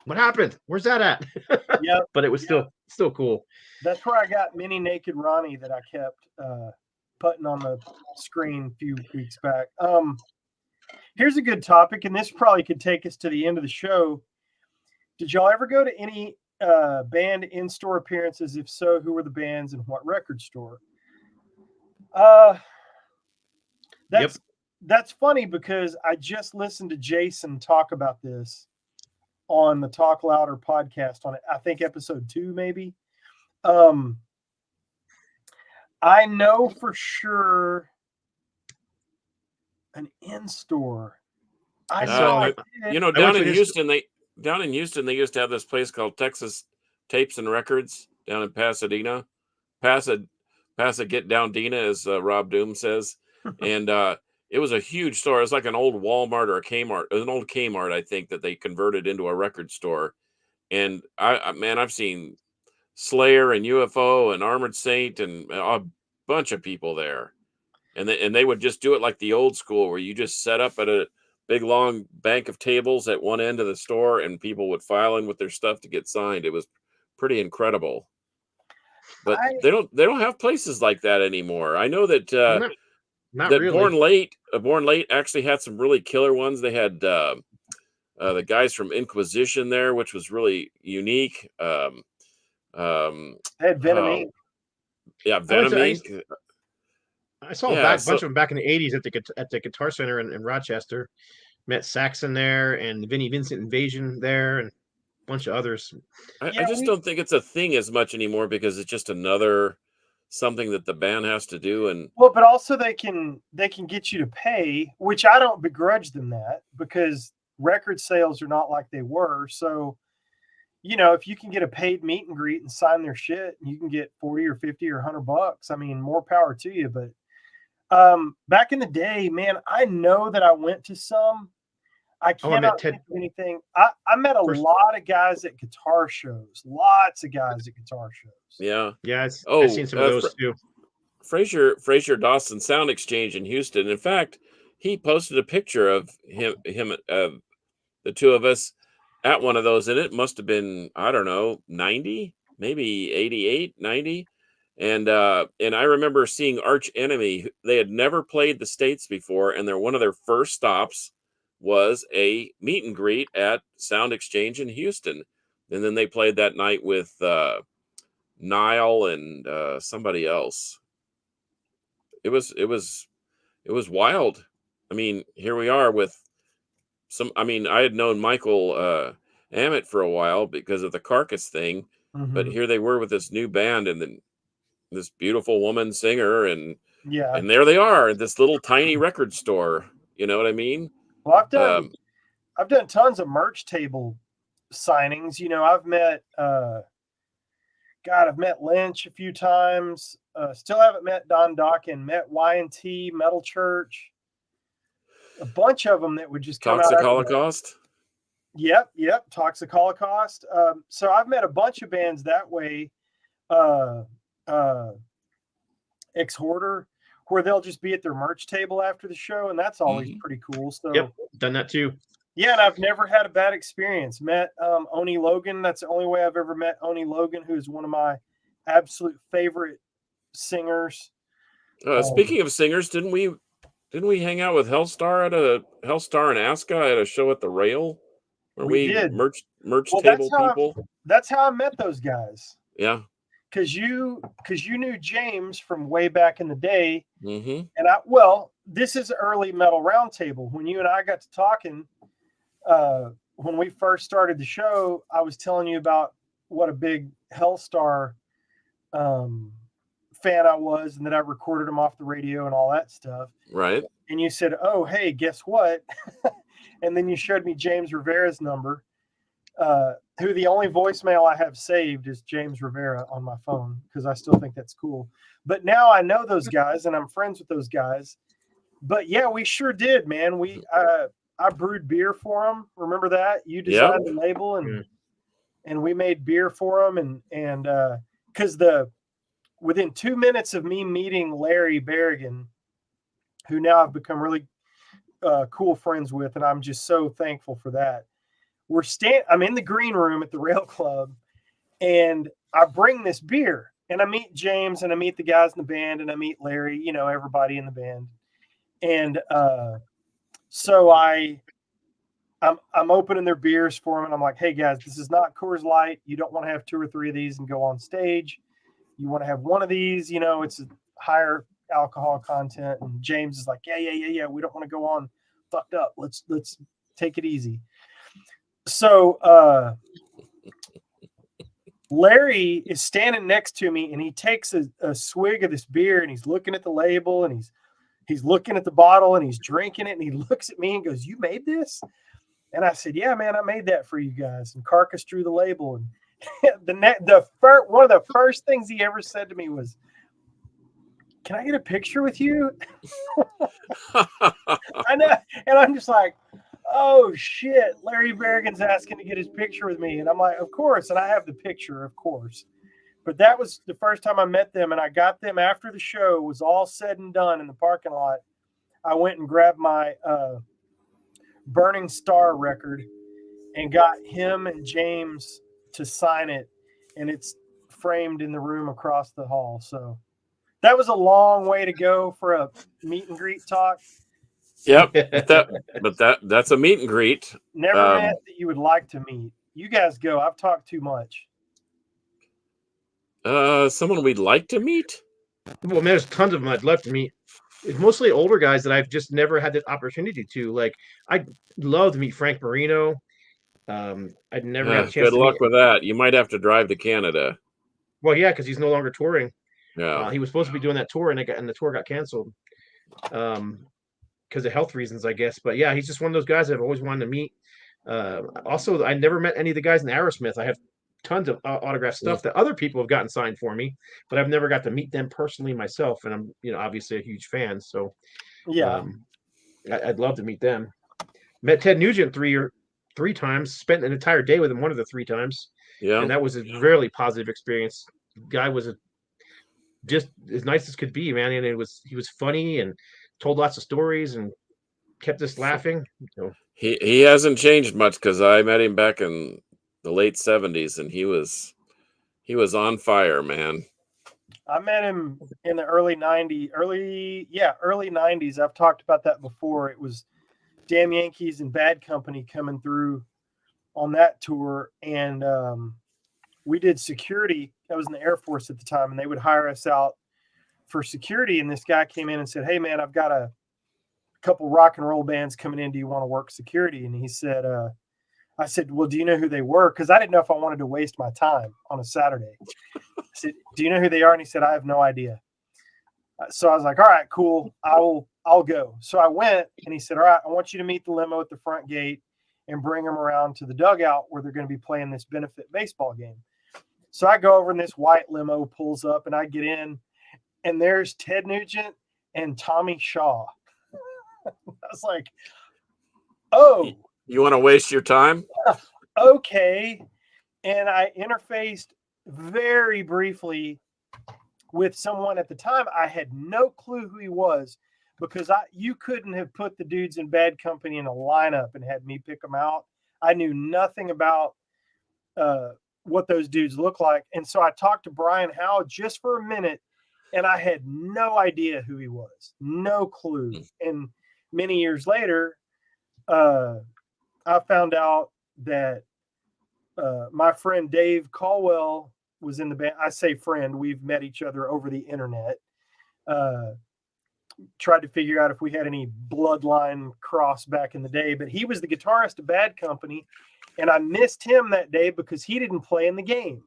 what happened? Where's that at? Yeah, but it was still cool. That's where I got Mini Naked Ronnie that I kept putting on the screen a few weeks back. Here's a good topic, and this probably could take us to the end of the show. Did y'all ever go to any band in-store appearances? If so, who were the bands and what record store? That's funny because I just listened to Jason talk about this on the Talk Louder podcast on, I think, episode 2, maybe. I know for sure an in-store. Down in Houston, they used to have this place called Texas Tapes and Records down in Pasadena. Get down Dina, as Rob Doom says. And it was a huge store. It was like an old Walmart or a Kmart. It was an old Kmart, I think, that they converted into a record store. And I've seen Slayer and UFO and Armored Saint and a bunch of people there. And they would just do it like the old school, where you just set up at a big long bank of tables at one end of the store, and people would file in with their stuff to get signed. It was pretty incredible. But they don't have places like that anymore. I know that not really. Born Late actually had some really killer ones. They had the guys from Inquisition there, which was really unique. They had Venom Inc. Yeah, Venom Inc. I saw a bunch of them back in the 80s at the Guitar Center in Rochester. Met Saxon there, and Vinnie Vincent Invasion there, and a bunch of others. I just don't think it's a thing as much anymore, because it's just another something that the band has to do. And but also they can get you to pay, which I don't begrudge them that, because record sales are not like they were. So, if you can get a paid meet and greet and sign their shit, you can get 40 or 50 or $100. I mean, more power to you. But back in the day, man, I know that I went to some. I cannot think of anything. I met a lot of guys at guitar shows. Lots of guys at guitar shows. Yeah. I've seen some of those too. Fraser Dawson Sound Exchange in Houston. In fact, he posted a picture of him, the two of us at one of those, and it must have been, I don't know, 90, maybe 88, 90. And I remember seeing Arch Enemy. They had never played the States before, and one of their first stops was a meet and greet at Sound Exchange in Houston. And then they played that night with Nile and somebody else. It was wild. I mean, here we are with I had known Michael Ammett for a while because of the Carcass thing, but here they were with this new band, and then this beautiful woman singer, and there they are at this little tiny record store. You know what I mean? Well, I've done tons of merch table signings. I've met I've met Lynch a few times. Still haven't met Don Dokken. Met Y&T, Metal Church. A bunch of them that would just come Toxic out. Holocaust. Yep. Toxic Holocaust. So I've met a bunch of bands that way. Ex-Hoarder, where they'll just be at their merch table after the show, and that's always pretty cool. So done that too. Yeah, and I've never had a bad experience. Met Oni Logan. That's the only way I've ever met Oni Logan, who is one of my absolute favorite singers. Speaking of singers, didn't we hang out with Hellstar and Aska at a show at the Rail? Where we did merch table people. That's how I met those guys. Yeah. Because you knew James from way back in the day, and this is early Metal Roundtable. When you and I got to talking, when we first started the show, I was telling you about what a big Hellstar fan I was, and that I recorded them off the radio and all that stuff. Right. And you said, "Oh, hey, guess what?" And then you showed me James Rivera's number. Who the only voicemail I have saved is James Rivera on my phone, because I still think that's cool. But now I know those guys and I'm friends with those guys. But yeah, we sure did, man. I brewed beer for them. Remember that? You designed the label, and we made beer for them, and because within 2 minutes of me meeting Larry Berrigan, who now I've become really cool friends with, and I'm just so thankful for that. I'm in the green room at the Rail Club, and I bring this beer, and I meet James, and I meet the guys in the band, and I meet Larry, you know, everybody in the band. And so I'm opening their beers for them, and I'm like, hey guys, this is not Coors Light. You don't want to have 2 or 3 of these and go on stage. You want to have one of these, you know, it's a higher alcohol content. And James is like, yeah. We don't want to go on fucked up. Let's take it easy. So Larry is standing next to me, and he takes a swig of this beer, and he's looking at the label, and he's looking at the bottle, and he's drinking it, and he looks at me and goes, "You made this?" And I said, "Yeah, man, I made that for you guys." And Carcass drew the label, and one of the first things he ever said to me was, "Can I get a picture with you?" I know, and I'm just like, "Oh shit, Larry Berrigan's asking to get his picture with me," and I'm like, "Of course," and I have the picture, of course. But that was the first time I met them, and I got them after the show was all said and done in the parking lot. I went and grabbed my Burning Star record and got him and James to sign it, and it's framed in the room across the hall. So that was a long way to go for a meet and greet talk. Yep, that's a meet and greet. Never met that you would like to meet. You guys go. I've talked too much. Someone we'd like to meet? Well, man, there's tons of them I'd love to meet. It's mostly older guys that I've just never had the opportunity to. Like, I'd love to meet Frank Marino. I'd never had a chance. Good luck with that. You might have to drive to Canada. Well, yeah, because he's no longer touring. Yeah, he was supposed to be doing that tour, and the tour got canceled because of health reasons, I guess. But yeah, he's just one of those guys that I've always wanted to meet. Also, I never met any of the guys in Aerosmith. I have tons of autographed stuff that other people have gotten signed for me, but I've never got to meet them personally myself. And I'm, obviously a huge fan. So yeah, I'd love to meet them. Met Ted Nugent three times, spent an entire day with him one of the 3 times. Yeah. And that was a really positive experience. Guy was just as nice as could be, man. And he was funny and told lots of stories and kept us laughing. So he hasn't changed much, because I met him back in the late 70s, and he was on fire, man. I met him in the early 90s. I've talked about that before. It was Damn Yankees and Bad Company coming through on that tour, and we did security. I was in the Air Force at the time, and they would hire us out for security. And this guy came in and said, "Hey, man, I've got a couple rock and roll bands coming in. Do you want to work security?" And he said, I said, "Well, do you know who they were?" Because I didn't know if I wanted to waste my time on a Saturday. I said, "Do you know who they are?" And he said, "I have no idea." So I was like, "All right, cool. I'll go." So I went, and he said, "All right, I want you to meet the limo at the front gate and bring them around to the dugout where they're going to be playing this benefit baseball game." So I go over, and this white limo pulls up, and I get in, and there's Ted Nugent and Tommy Shaw. I was like, "Oh, you want to waste your time?" Okay. And I interfaced very briefly with someone at the time. I had no clue who he was, because you couldn't have put the dudes in Bad Company in a lineup and had me pick them out. I knew nothing about what those dudes look like. And so I talked to Brian Howe just for a minute, and I had no idea who he was. No clue. And many years later, I found out that my friend Dave Caldwell was in the band. I say friend, we've met each other over the internet. Tried to figure out if we had any bloodline cross back in the day, but he was the guitarist of Bad Company, and I missed him that day because he didn't play in the game,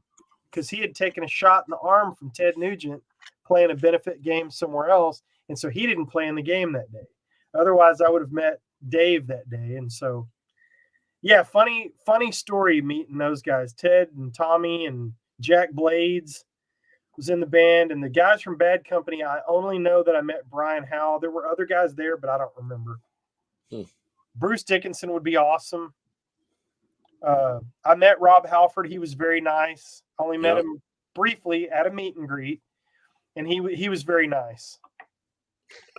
because he had taken a shot in the arm from Ted Nugent playing a benefit game somewhere else, and so he didn't play in the game that day. Otherwise, I would have met Dave that day. And so, yeah, funny story meeting those guys. Ted and Tommy and Jack Blades was in the band, and the guys from Bad Company, I only know that I met Brian Howe. There were other guys there, but I don't remember. Bruce Dickinson would be awesome. I met Rob Halford. He was very nice. I only met him briefly at a meet and greet, and he was very nice.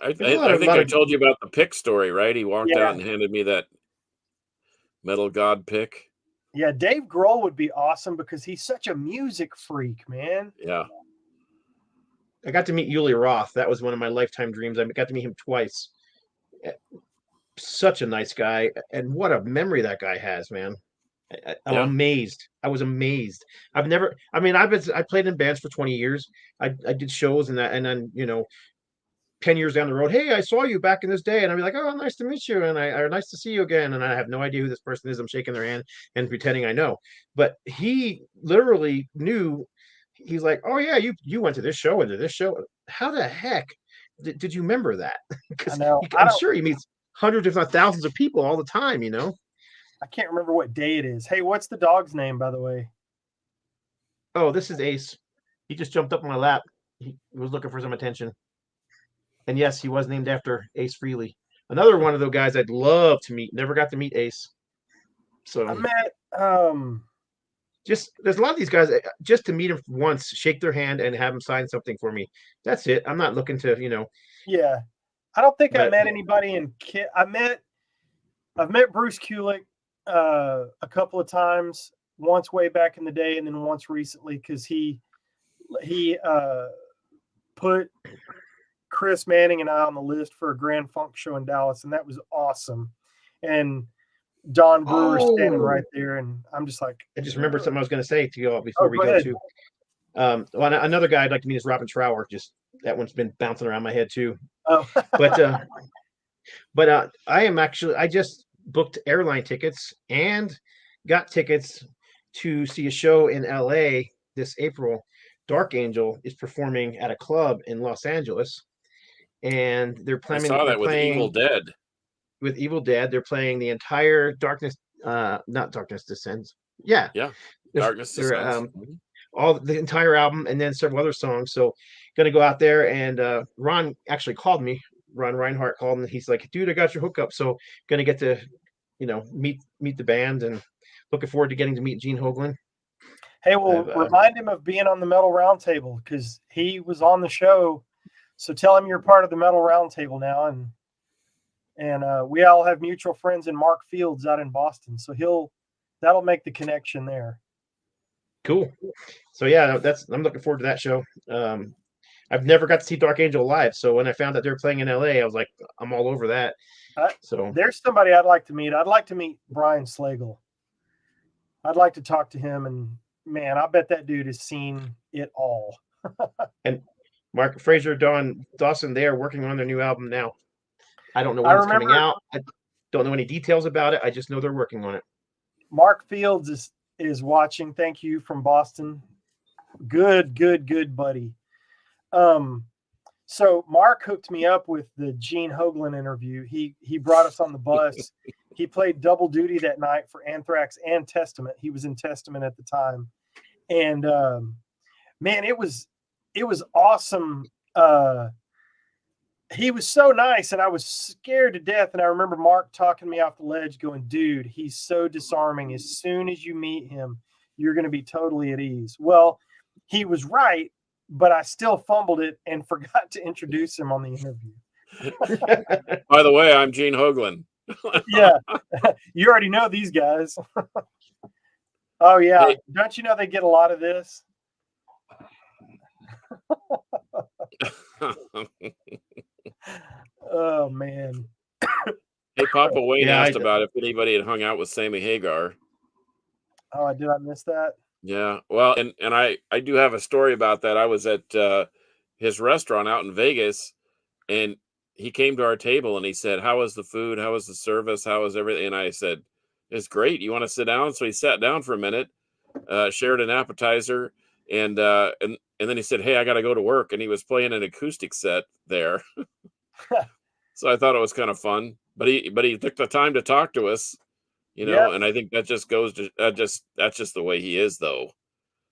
I think I told you about the pick story, right? He walked out and handed me that Metal God pick. Yeah, Dave Grohl would be awesome because he's such a music freak, man. Yeah. I got to meet Uli Roth. That was one of my lifetime dreams. I got to meet him twice. Such a nice guy, and what a memory that guy has, man. I'm amazed. I was amazed. I've never. I mean, I played in bands for 20 years. I did shows and that, and then 10 years down the road, hey, I saw you back in this day, and I'd be like, oh, nice to meet you, and or nice to see you again, and I have no idea who this person is. I'm shaking their hand and pretending I know, but he literally knew. He's like, oh yeah, you went to this show and to this show. How the heck did you remember that? Because I'm sure he meets hundreds, if not thousands, of people all the time. I can't remember what day it is. Hey, what's the dog's name, by the way? Oh, this is Ace. He just jumped up on my lap. He was looking for some attention. And yes, he was named after Ace Frehley. Another one of those guys I'd love to meet. Never got to meet Ace. So I met there's a lot of these guys, just to meet them once, shake their hand and have them sign something for me. That's it. I'm not looking to, Yeah. I don't think I met anybody in Kit. I've met Bruce Kulick a couple of times, once way back in the day and then once recently, because he put Chris Manning and I on the list for a Grand Funk show in Dallas, and that was awesome. And Don Brewer standing right there, and I'm just like, I just remembered something I was going to say to you all before we go to. Well, another guy I'd like to meet is Robin Trower. Just that one's been bouncing around my head too. Oh, but I just booked airline tickets and got tickets to see a show in LA this April. Dark Angel is performing at a club in Los Angeles, and they're planning. I saw that with Evil Dead. With Evil Dead, they're playing the entire Darkness, not Darkness Descends. Yeah, Darkness Descends. All the entire album, and then several other songs. So, gonna go out there, and Ron actually called me. Ron Reinhardt called, and he's like, "Dude, I got your hookup." So, gonna get to, meet the band, and looking forward to getting to meet Gene Hoglan. Hey, well, remind him of being on the Metal Roundtable, because he was on the show. So tell him you're part of the Metal Roundtable now, and we all have mutual friends in Mark Fields out in Boston, so that'll make the connection there. Cool. So yeah, I'm looking forward to that show. I've never got to see Dark Angel live, so when I found out they were playing in LA, I was like, I'm all over that. So there's somebody I'd like to meet. I'd like to meet Brian Slagle. I'd like to talk to him, and man, I bet that dude has seen it all. And Mark Fraser, Don Dawson, they are working on their new album now. I don't know when it's coming out. I don't know any details about it. I just know they're working on it. Mark Fields is watching. Thank you from Boston. Good buddy. So Mark hooked me up with the Gene Hoglan interview. He brought us on the bus. He played double duty that night for Anthrax and Testament. He was in Testament at the time. And man, it was awesome. He was so nice, and I was scared to death. And I remember Mark talking me off the ledge going, dude, he's so disarming. As soon as you meet him, you're going to be totally at ease. Well, he was right, but I still fumbled it and forgot to introduce him on the interview. By the way, I'm Gene Hoglan. Yeah. You already know these guys. Oh, yeah. Hey. Don't you know they get a lot of this? Oh, man. Hey, Papa Wayne asked about if anybody had hung out with Sammy Hagar. Oh, did I miss that? Yeah. Well, and I do have a story about that. I was at his restaurant out in Vegas, and he came to our table and he said, "How was the food? How was the service? How was everything?" And I said, "It's great. You want to sit down?" So he sat down for a minute, shared an appetizer, and then he said, "Hey, I got to go to work." And he was playing an acoustic set there. So I thought it was kind of fun, but he took the time to talk to us, and I think that just goes to that's just the way he is, though.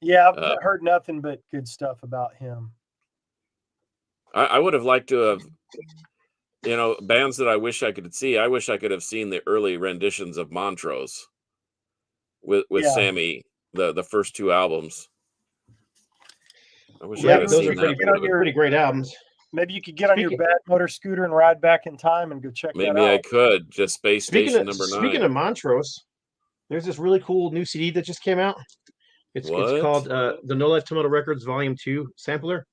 Yeah, I've heard nothing but good stuff about him. I would have liked to have, bands that I wish I could see. I wish I could have seen the early renditions of Montrose with Sammy, the first two albums. I wish I could have seen that. Pretty great albums. Maybe you could get on your Bad Motor scooter and ride back in time and go check that out. Maybe I could. Just Space Station number 9. Speaking of Montrose, there's this really cool new CD that just came out. It's called the No Life Tomato Records Volume 2 sampler.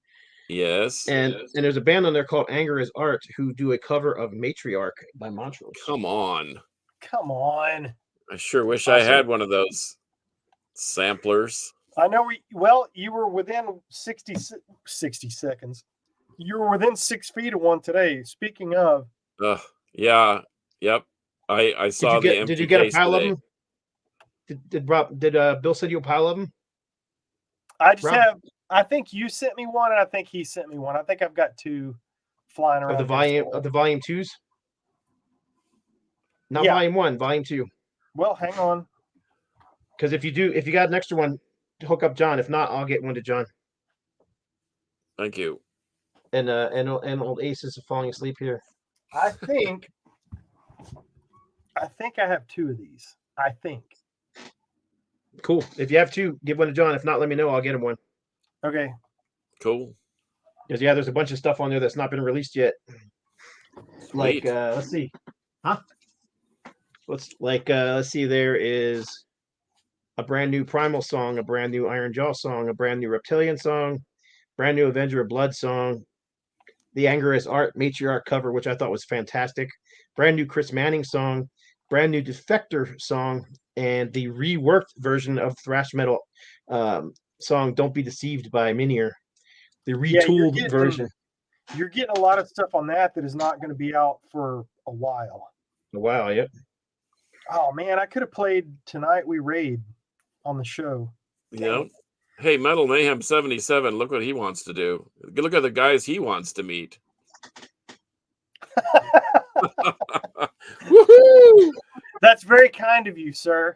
Yes. And there's a band on there called Anger is Art who do a cover of Matriarch by Montrose. Come on. Come on. I sure wish I had one of those samplers. I know you were within 60 seconds. You were within 6 feet of one today. Speaking of. Yeah. Yep. I saw the empty Did you get a pile today. of them? Did Bill send you a pile of them? I think you sent me one, and I think he sent me one. I think I've got 2 flying around. Of the volume 2s? Not volume 1, volume 2. Well, hang on. Because if you got an extra one, hook up John. If not, I'll get one to John. Thank you. And old Ace is falling asleep here. I think I have 2 of these. I think. Cool. If you have 2, give one to John. If not, let me know. I'll get him one. Okay. Cool. Because there's a bunch of stuff on there that's not been released yet. Sweet. Like let's see. Let's see. There is a brand new Primal song, a brand new Iron Jaw song, a brand new Reptilian song, brand new Avenger of Blood song, the Anger is Art Matriarch cover, which I thought was fantastic, brand new Chris Manning song, brand new Defector song, and the reworked version of thrash metal song "Don't Be Deceived" by Minier, the retooled version. You're getting a lot of stuff on that is not going to be out for a while. Yep. Oh man, I could have played Tonight We Raid on the show. Yep. Hey, Metal Mayhem 77, look what he wants to do. Look at the guys he wants to meet. Woohoo! That's very kind of you, sir.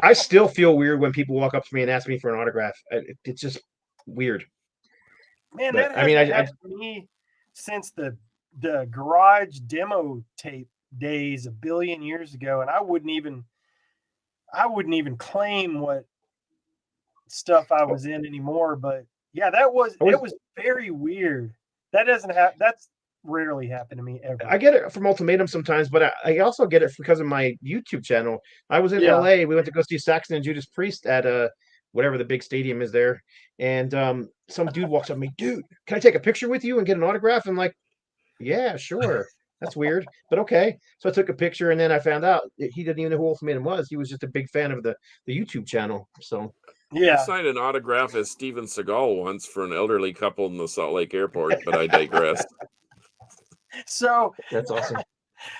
I still feel weird when people walk up to me and ask me for an autograph. It's just weird. Man, that hasn't happened to me since the garage demo tape days a billion years ago, and I wouldn't even claim what stuff I was in anymore. But yeah, it was very weird. That doesn't happen. That's rarely happened to me ever. I get it from Ultimatum sometimes, but I also get it because of my YouTube channel. I was in LA. We went to go see Saxon and Judas Priest at whatever the big stadium is there, and some dude walks up to me, dude, can I take a picture with you and get an autograph? I'm like, yeah, sure. That's weird, but okay. So I took a picture, and then I found out he didn't even know who Ultimatum was. He was just a big fan of the YouTube channel. So I signed an autograph as Steven Seagal once for an elderly couple in the Salt Lake airport, but I digress. So that's awesome.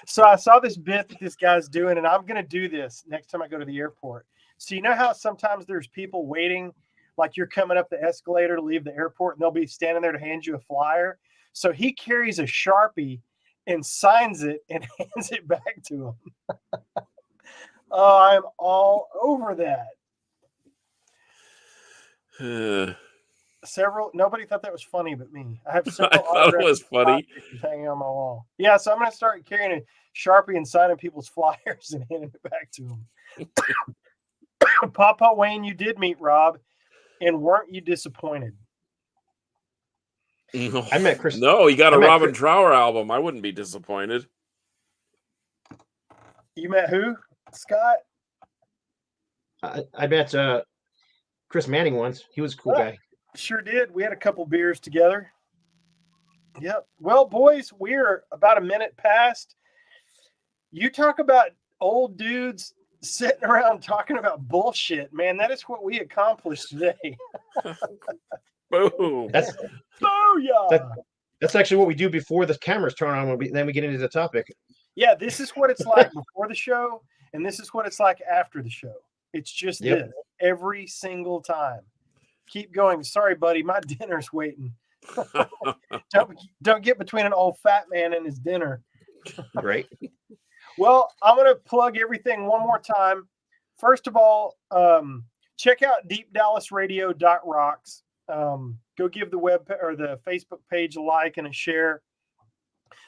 So I saw this bit that this guy's doing, and I'm going to do this next time I go to the airport. So you know how sometimes there's people waiting, like you're coming up the escalator to leave the airport, and they'll be standing there to hand you a flyer. So he carries a Sharpie and signs it and hands it back to him. Oh, I'm all over that. Nobody thought that was funny but me. I have several. I thought it was funny. Hanging on my wall. Yeah, so I'm going to start carrying a Sharpie and signing people's flyers and handing it back to them. Papa Wayne, you did meet Rob, and weren't you disappointed? I met Chris. No, he got a Robin Trower album. I wouldn't be disappointed. You met who, Scott? I met Chris Manning once. He was a cool guy. Sure did. We had a couple beers together. Yep. Well, boys, we're about a minute past. You talk about old dudes sitting around talking about bullshit, man. That is what we accomplished today. Boom. Booyah. That's actually what we do before the cameras turn on. Then we get into the topic. Yeah, this is what it's like before the show, and this is what it's like after the show. It's just this every single time. Keep going. Sorry, buddy. My dinner's waiting. Don't get between an old fat man and his dinner. Right. Well, I'm going to plug everything one more time. First of all, check out deepdallasradio.rocks. Go give the web or the Facebook page a like and a share.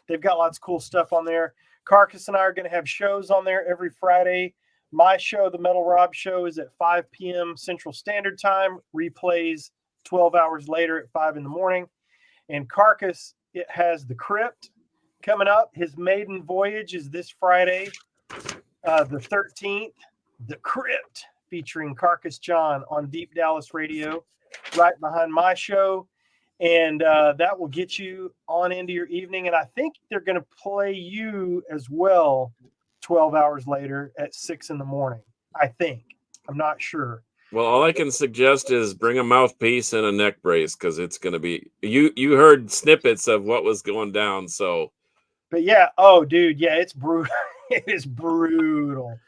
They've got lots of cool stuff on there. Carcass and I are going to have shows on there every Friday. My show, the Metal Rob Show, is at 5 p.m. Central Standard Time. Replays 12 hours later at 5 in the morning. And Carcass, it has The Crypt coming up. His maiden voyage is this Friday, the 13th. The Crypt, featuring Carcass John on Deep Dallas Radio, right behind my show. And that will get you on into your evening. And I think they're going to play you as well 12 hours later at 6 in the morning. I think. I'm not sure. Well, all I can suggest is bring a mouthpiece and a neck brace, because it's going to be you heard snippets of what was going down. So, but yeah, oh dude, yeah, it's brutal. It is brutal.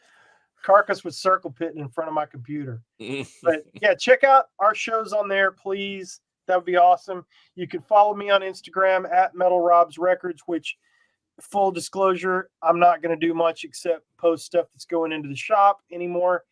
Carcass was circle pitting in front of my computer. But yeah, check out our shows on there, please. That would be awesome. You can follow me on Instagram at Metal Robs Records, which, full disclosure, I'm not going to do much except post stuff that's going into the shop anymore.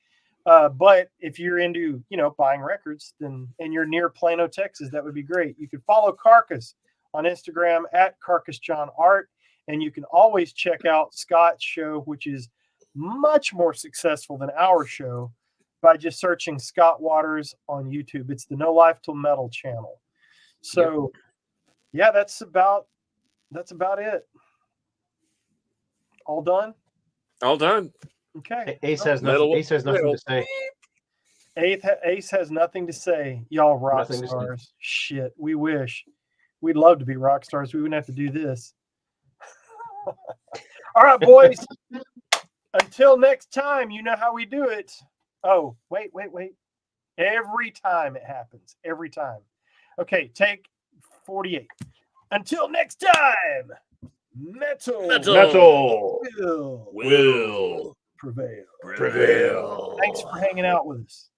But if you're into, buying records, and you're near Plano, Texas, that would be great. You can follow Carcass on Instagram at Carcass John Art, and you can always check out Scott's show, which is much more successful than our show, by just searching Scott Waters on YouTube. It's the No Life Till Metal channel. So, yeah, that's about it. All done? All done. Okay. Ace has nothing to say. Ace has nothing to say. Y'all rock stars. Shit, we wish. We'd love to be rock stars. We wouldn't have to do this. All right, boys. Until next time, you know how we do it. Oh, wait. Every time it happens. Every time. Okay, take 48. Until next time, metal will prevail. Thanks for hanging out with us.